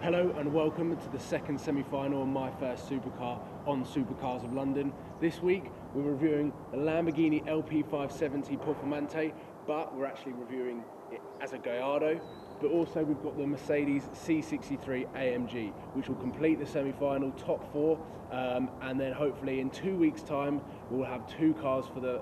Hello and welcome to the second semi-final of My First Supercar on Supercars of London. This week we're reviewing the Lamborghini LP570 Performante, but we're actually reviewing it as a Gallardo. But also we've got the Mercedes C63 AMG, which will complete the semi-final top four, and then hopefully in 2 weeks' time we'll have two cars for the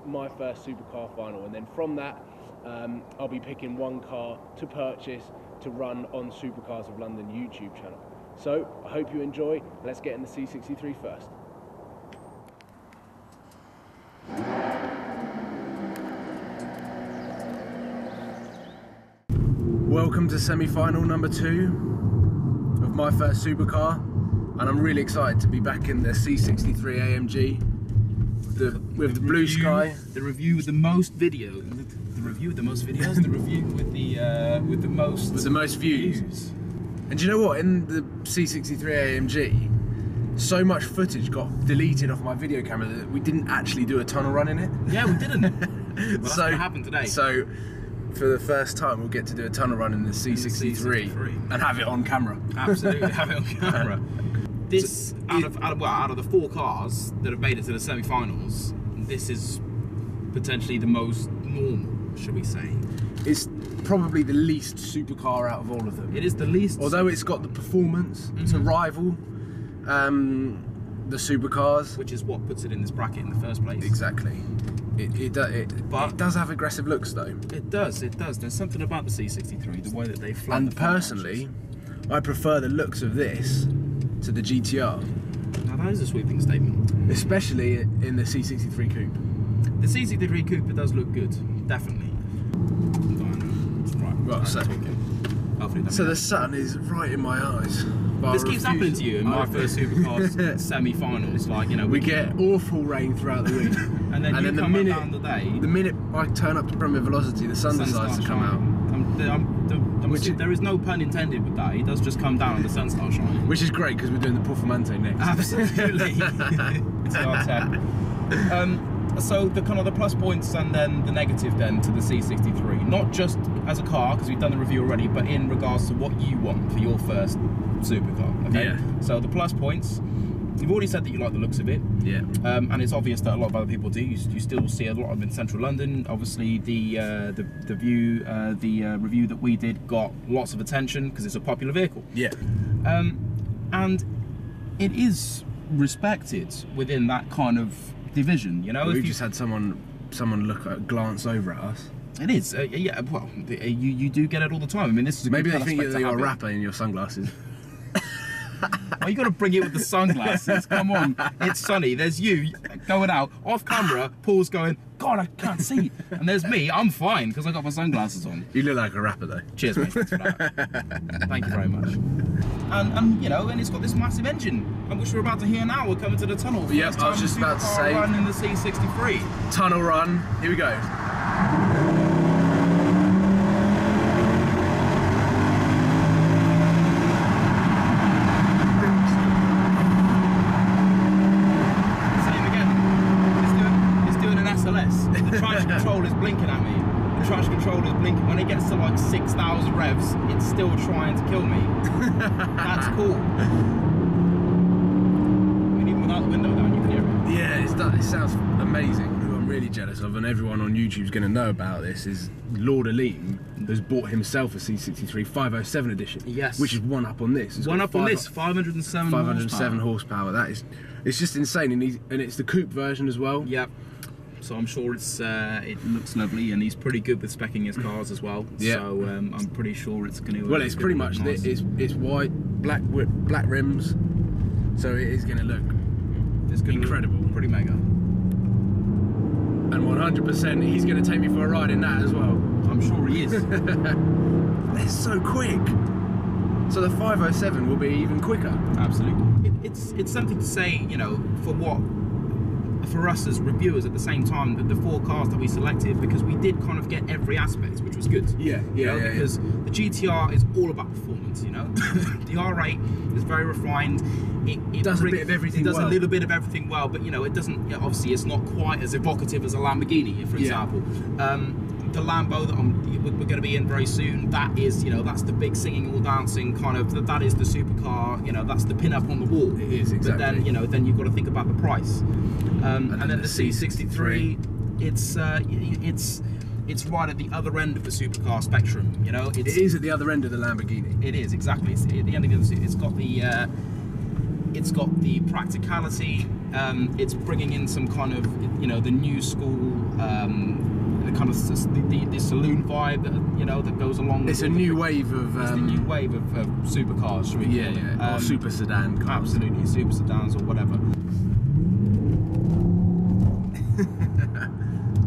My First Supercar final, and then from that I'll be picking one car to purchase to run on Supercars of London YouTube channel. So I hope you enjoy. Let's get in the C63 first. Welcome to semi-final number 2 of My First Supercar, and I'm really excited to be back in the C63 AMG with the blue sky. The review with the most videos. The review with the most videos. The review with the most views. And do you know what? In the C63 AMG, so much footage got deleted off my video camera that we didn't actually do a tunnel run in it. Yeah, we didn't. Well, that's what happened today. So for the first time, we'll get to do a tunnel run in the C63 and have it on camera. Absolutely, have it on camera. This out of the 4 cars that have made it to the semi-finals, this is potentially the most normal, should we say? It's probably the least supercar out of all of them. It is the least. Although it's got the performance to rival the supercars, which is what puts it in this bracket in the first place. Exactly. It does have aggressive looks though. It does. There's something about the C63, the way that they flat. And personally, I prefer the looks of this to the GTR. Now that is a sweeping statement. Especially in the C63 Coupe. The C63 Coupe, it does look good, definitely. Right, so the sun is right in my eyes. This keeps happening to you in My First Supercar semi-finals. Like, you know, we get awful rain throughout the week, and then the minute I turn up to Premier Velocity, the sun decides to come out. There is no pun intended with that. It does just come down and the sun starts shining. Which is great because we're doing the Performante next. Absolutely. It's our turn. So the kind of the plus points and then the negative then to the C63, not just as a car because we've done the review already, but in regards to what you want for your first supercar. Okay. Yeah. So the plus points, you've already said that you like the looks of it. Yeah. And it's obvious that a lot of other people do. You still see a lot of them in central London. Obviously, the review that we did got lots of attention because it's a popular vehicle. Yeah. And it is respected within that kind of division, you know. We've just had someone glance over at us. It is, yeah. Well, you do get it all the time. I mean, this is maybe they think you're a rapper in your sunglasses. Well, you got to bring it with the sunglasses. Come on, it's sunny. There's you going out off camera. Paul's going, God, I can't see. And there's me. I'm fine because I got my sunglasses on. You look like a rapper though. Cheers, mate. Thanks for that. Thank you very much. And you know, and it's got this massive engine, which we're about to hear now. We're coming to the tunnel. Yeah, I was just about to say. Run in the C63. Tunnel run. Here we go. The traction control is blinking at me. The traction control is blinking. When it gets to like 6,000 revs, it's still trying to kill me. That's cool. I mean, even without the window down, you can hear it. Yeah, it sounds amazing. Who I'm really jealous of, and everyone on YouTube is going to know about this, is Lord Aleem has bought himself a C63 507 edition. Yes. Which is one up on this. It's one up on this, 507 horsepower. That is, it's just insane, and it's the coupe version as well. Yep. So I'm sure it looks lovely, and he's pretty good with speccing his cars as well. Yeah. So I'm pretty sure it's going to. Well, it's pretty much nice. It's white, black rims, so it is going to look incredible, pretty mega. And 100%, he's going to take me for a ride in that as well. I'm sure he is. They're so quick. So the 507 will be even quicker. Absolutely. It's something to say, you know, for us as reviewers at the same time, the 4 cars that we selected, because we did kind of get every aspect, which was good. Because the GTR is all about performance, you know. The R8 is very refined. It does a bit of everything. It does a little bit of everything well, but you know, it doesn't. Obviously, it's not quite as evocative as a Lamborghini, for example. the Lambo that we're going to be in very soon, that is, you know, that's the big singing, all dancing kind of, that is the supercar, you know, that's the pin up on the wall. It is, exactly. But then, you know, then you've got to think about the price. And then the C63, it's right at the other end of the supercar spectrum, you know. It is at the other end of the Lamborghini. It is, exactly. It's at the end of the, it's got the practicality. It's bringing in some kind of, you know, the new school, the kind of the saloon vibe that, you know, that goes along. It's a new wave of. It's the new wave of supercars, should we? Yeah. Or super sedan cars. Absolutely, super sedans or whatever.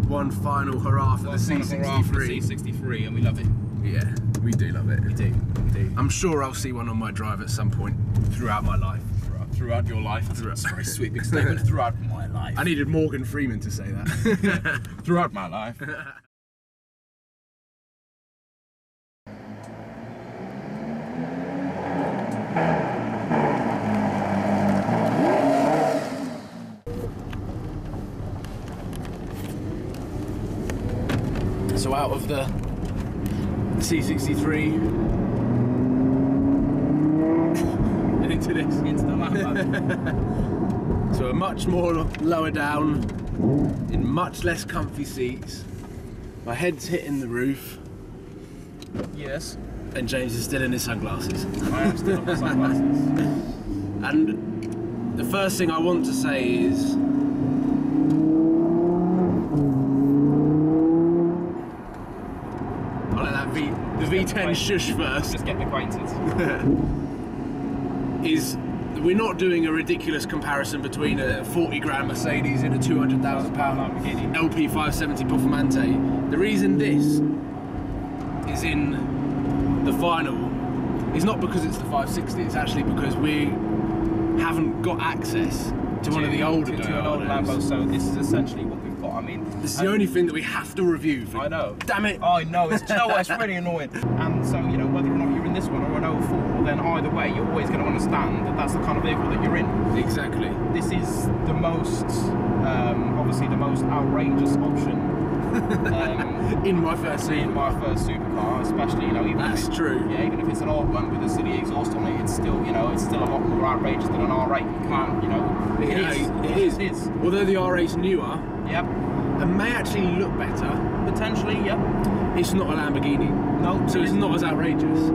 One final hurrah for the C63. C63, and we love it. Yeah, we do love it. We do. I'm sure I'll see one on my drive at some point throughout my life. Throughout your life. That's a very sweet big statement. Throughout my life. I needed Morgan Freeman to say that. Throughout my life. So out of the C63 and into the Lambo. So a much more lower down, in much less comfy seats. My head's hitting the roof. Yes. And James is still in his sunglasses. I am still in my sunglasses. And the first thing I want to say is, I'll let that the V10 shush first. Just getting acquainted. Is we're not doing a ridiculous comparison between a 40 grand Mercedes and a 200,000 pound Lamborghini LP 570 Performante. The reason this is in the final is not because it's the 560, it's actually because we haven't got access to one of the older to an old Lambo, so this is essentially what we've got. I mean, this is the only thing that we have to review for. I know. Damn it! I know. It's, you know what, it's really annoying. And so, you know, whether or not you're in this one or an 04, then either way, you're always going to understand that that's the kind of vehicle that you're in. Exactly. This is the most, obviously, the most outrageous option. In my first supercar, especially, you know, even that's true. Yeah, even if it's an old one with a silly exhaust on it, it's still, you know, it's still a lot more outrageous than an R8. You can't, you know, it is. Although the R8's newer, yep, and may actually look better, potentially, yep. It's not a Lamborghini. No, so it's not as outrageous.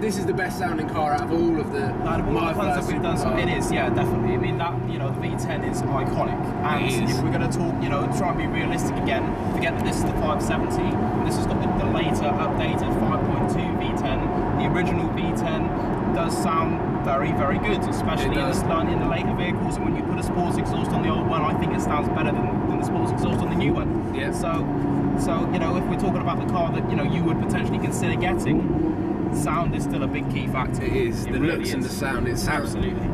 This is the best sounding car out of all of the ones that we've done. So it is, yeah, definitely. I mean, that, you know, the V10 is iconic. And if we're going to talk, you know, try and be realistic again, forget that this is the 570. This has got the later updated 5.2 V10. The original V10 does sound very, very good, especially in the later vehicles. And when you put a sports exhaust on the old one, I think it sounds better than the sports exhaust on the new one. Yeah. So you know, if we're talking about the car that, you know, you would potentially consider getting, sound is still a big key factor. It is. The really looks and the sound. It's absolutely.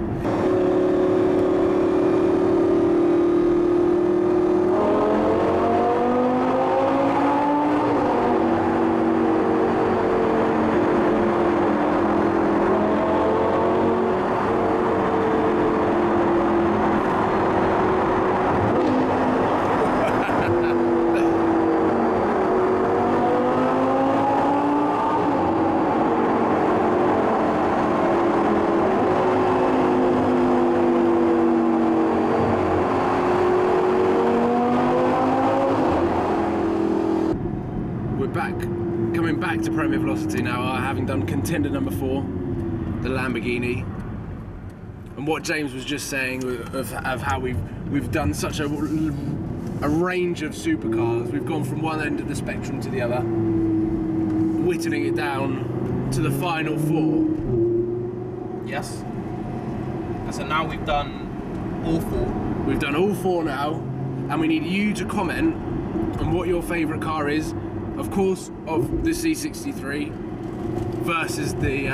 Coming back to Premier Velocity now, having done contender number 4, the Lamborghini, and what James was just saying of how we've done such a range of supercars. We've gone from one end of the spectrum to the other, whittling it down to the final 4. Yes. And so now we've done all 4. We've done all 4 now, and we need you to comment on what your favourite car is. Of course, of the C63 versus the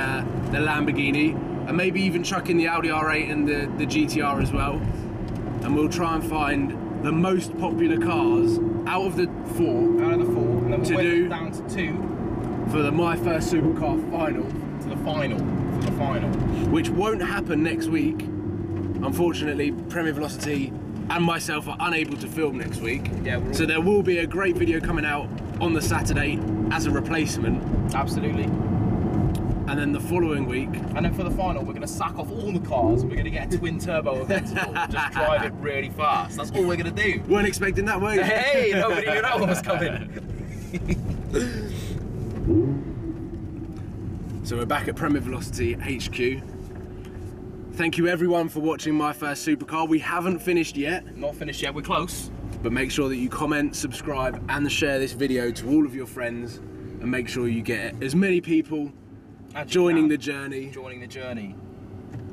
Lamborghini, and maybe even chuck in the Audi R8 and the GTR as well. And we'll try and find the most popular cars out of the 4. Out of the 4, and then we'll do down to 2 for the My First Supercar final. To the final, for the final, which won't happen next week. unfortunately, Premier Velocity and myself are unable to film next week. Yeah, so there will be a great video coming out on the Saturday as a replacement. Absolutely. And then the following week. And then for the final, we're going to sack off all the cars. We're going to get a twin turbo Aventador, just drive it really fast. That's all we're going to do. Weren't expecting that, were you? Hey, nobody knew that one was coming. So we're back at Premier Velocity HQ. Thank you everyone for watching my first supercar. We haven't finished yet. Not finished yet, we're close. But make sure that you comment, subscribe and share this video to all of your friends, and make sure you get as many people joining the journey. Joining the journey.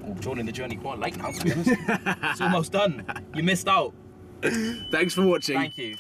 Oh, joining the journey quite late now, to be honest. It's almost done. You missed out. Thanks for watching. Thank you.